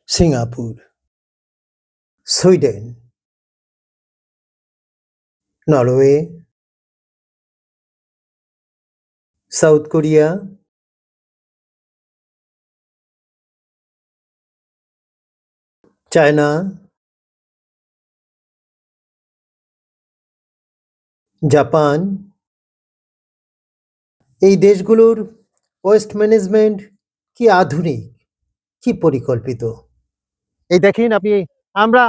Singapore, Sweden, Norway, south Korea, China, Japan, এই দেশগুলোর waste management কি আধুনিক, কি পরিকল্পিত। এই দেখেন আপনি,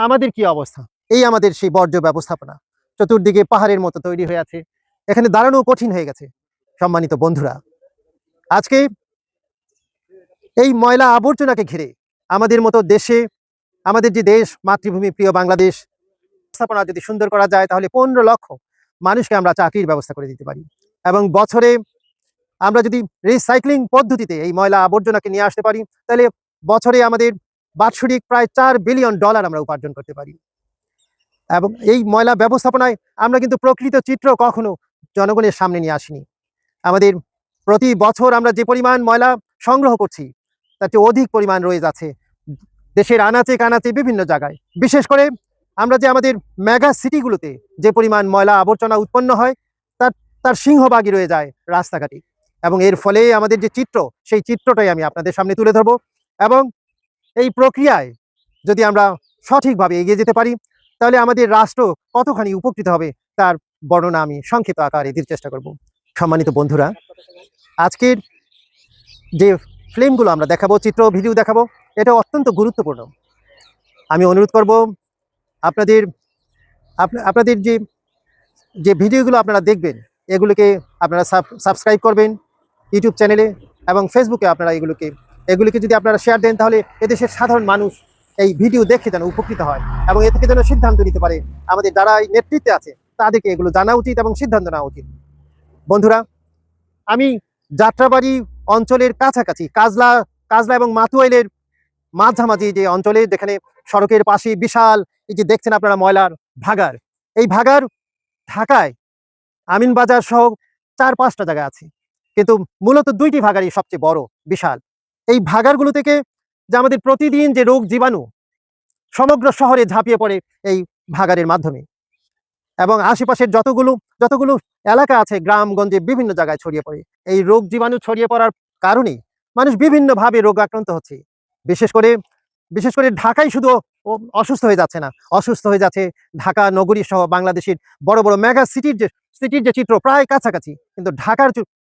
আমাদের কি অবস্থা। এই আমাদের সেই বর্জ্য ব্যবস্থাপনা, চতুর্দিকে পাহাড়ের মতো তৈরি হয়ে আছে, এখানে দাঁড়ানো কঠিন হয়ে গেছে। সম্মানিত বন্ধুরা, আজকে এই ময়লা আবর্জনাকে ঘিরে আমাদের মতো দেশে, আমাদের যে দেশ মাতৃভূমি প্রিয় বাংলাদেশ, ব্যবস্থাপনা যদি সুন্দর করা যায় তাহলে 15 লক্ষ মানুষকে আমরা চাকরির ব্যবস্থা করে দিতে পারি। এবং বছরে আমরা যদি রিসাইক্লিং পদ্ধতিতে এই ময়লা আবর্জনাকে নিয়ে আসতে পারি, তাহলে বছরে আমাদের বাৎসরিক প্রায় $4 বিলিয়ন আমরা উপার্জন করতে পারি। এবং এই ময়লা ব্যবস্থাপনায় আমরা কিন্তু প্রকৃত চিত্র কখনো জনগণের সামনে নিয়ে আসিনি। আমাদের প্রতি বছর আমরা যে পরিমাণ ময়লা সংগ্রহ করছি তার চেয়ে অধিক পরিমাণ রয়ে যাচ্ছে দেশের আনাচে কানাচে বিভিন্ন জায়গায়। বিশেষ করে আমরা যে আমাদের মেগা সিটিগুলোতে যে পরিমাণ ময়লা আবর্জনা উৎপন্ন হয় তার তার সিংহভাগই রয়ে যায় রাস্তাঘাটে। এবং এর ফলে আমাদের যে চিত্র, সেই চিত্রটাই আমি আপনাদের সামনে তুলে ধরবো। এবং এই প্রক্রিয়ায় যদি আমরা সঠিকভাবে এগিয়ে যেতে পারি তাহলে আমাদের রাষ্ট্র কতখানি উপকৃত হবে তার বর্ণনা আমি সংক্ষিপ্ত আকারে দিতে চেষ্টা করব। সম্মানিত বন্ধুরা, আজকের যে ফিল্মগুলো আমরা দেখাবো, চিত্র ভিডিও দেখাবো, এটা অত্যন্ত গুরুত্বপূর্ণ। আমি অনুরোধ করব আপনাদের আপনাদের যে যে ভিডিওগুলো আপনারা দেখবেন এগুলোকে আপনারা সাবস্ক্রাইব করবেন ইউটিউব চ্যানেলে, এবং ফেসবুকে আপনারা এগুলিকে যদি আপনারা শেয়ার দেন তাহলে এদেশের সাধারণ মানুষ এই ভিডিও দেখে যেন উপকৃত হয় এবং এ থেকে যেন সিদ্ধান্ত নিতে পারে। আমাদের যারা এই নেতৃত্বে আছে তাদেরকে এগুলো জানা উচিত এবং সিদ্ধান্ত নেওয়া উচিত। বন্ধুরা, আমি যাত্রাবাড়ি অঞ্চলের কাছাকাছি কাজলা এবং মাতুয়াইলের মাঝামাঝি যে অঞ্চলে, যেখানে সড়কের পাশে বিশাল এই যে দেখছেন আপনারা ময়লার ভাগাড়, এই ভাগাড় ঢাকায় আমিনবাজার সহ 4-5টা জায়গা আছে, কিন্তু মূলত 2টি ভাগাড়ই সবচেয়ে বড় বিশাল। এই ভাগাড়গুলো থেকে যে আমাদের প্রতিদিন যে রোগ জীবাণু সমগ্র শহরে ঝাঁপিয়ে পড়ে এই ভাগাড়ের মাধ্যমে, এবং আশেপাশের যতগুলো এলাকা আছে গ্রামগঞ্জে বিভিন্ন জায়গায় ছড়িয়ে পড়ে। এই রোগ জীবাণু ছড়িয়ে পড়ার কারণে মানুষ বিভিন্নভাবে রোগ আক্রান্ত হচ্ছে। বিশেষ করে ঢাকায় শুধু অসুস্থ হয়ে যাচ্ছে না, অসুস্থ হয়ে যাচ্ছে ঢাকা নগরী সহ বাংলাদেশের বড় বড় মেগা সিটির যে চিত্র প্রায় কাছাকাছি, কিন্তু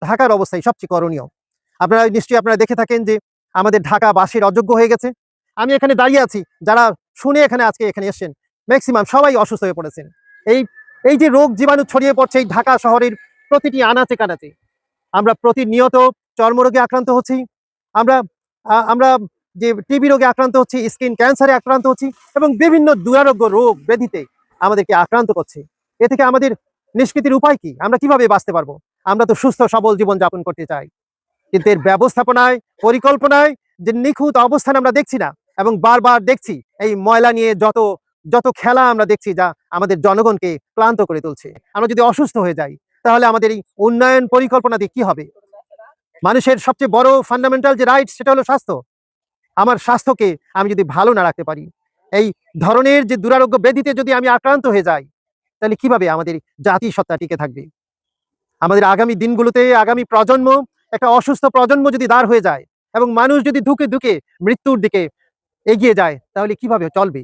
ঢাকার অবস্থাই সবচেয়ে করণীয়। আপনারা দেখে থাকেন যে আমাদের ঢাকা বাসের অযোগ্য হয়ে গেছে। আমি এখানে দাঁড়িয়ে আছি, যারা শুনে আজকে এখানে এসেছেন ম্যাক্সিমাম সবাই অসুস্থ হয়ে পড়েছেন। এই যে রোগ জীবাণু ছড়িয়ে পড়ছে এই ঢাকা শহরের প্রতিটি আনাচে কানাচে, আমরা প্রতিনিয়ত চর্মরোগে আক্রান্ত হচ্ছি, আমরা যে টিবি রোগে আক্রান্ত হচ্ছি, স্কিন ক্যান্সারে আক্রান্ত হচ্ছি, এবং বিভিন্ন দুরারোগ্য রোগ ব্যাধিতে আমাদেরকে আক্রান্ত করছে। এ থেকে আমাদের নিষ্কৃতির উপায় কি? আমরা কিভাবে বাঁচতে পারবো? আমরা তো সুস্থ সবল জীবন যাপন করতে চাই, কিন্তু এর ব্যবস্থাপনায়, পরিকল্পনায় যে নিখুঁত অবস্থান আমরা দেখছি না। এবং বারবার দেখছি এই ময়লা নিয়ে যত খেলা আমরা দেখছি, যা আমাদের জনগণকে ক্লান্ত করে তুলছে। আমরা যদি অসুস্থ হয়ে যাই তাহলে আমাদের এই উন্নয়ন পরিকল্পনা দিয়ে কি হবে? মানুষের সবচেয়ে বড় ফান্ডামেন্টাল যে রাইট, সেটা হলো স্বাস্থ্য। আমার স্বাস্থ্যকে আমি যদি ভালো না রাখতে পারি, এই ধরনের যে দুরারোগ্য ব্যাধিতে যদি আমি আক্রান্ত হয়ে যাই, তাহলে কিভাবে আমাদের জাতিসত্তা টিকে থাকবে? আমাদের আগামী দিনগুলোতে আগামী প্রজন্ম, একটা অসুস্থ প্রজন্ম যদি দাঁড় হয়ে যায় এবং মানুষ যদি ধুকে ধুকে মৃত্যুর দিকে এগিয়ে যায়, তাহলে কিভাবে চলবে?